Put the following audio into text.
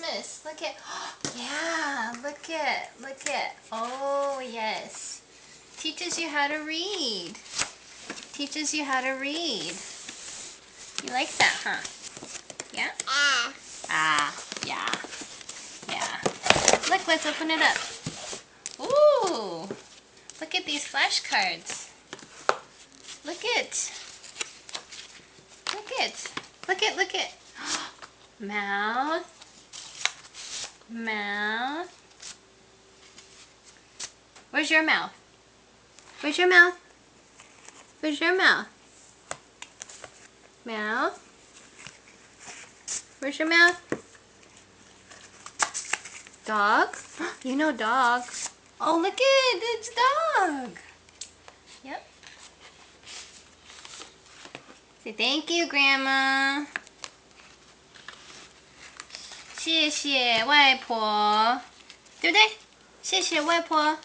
Christmas. Look at, yeah, look at. Oh, yes. Teaches you how to read. Teaches you how to read. You like that, huh? Yeah? Yeah. Look, let's open it up. Ooh, look at these flashcards. Look it. Mouth. Where's your mouth? Where's your mouth? Mouth. Where's your mouth? Dog? You know dog. Oh, look it. It's dog. Yep. Say thank you, Grandma. 谢谢外婆，对不对？谢谢外婆。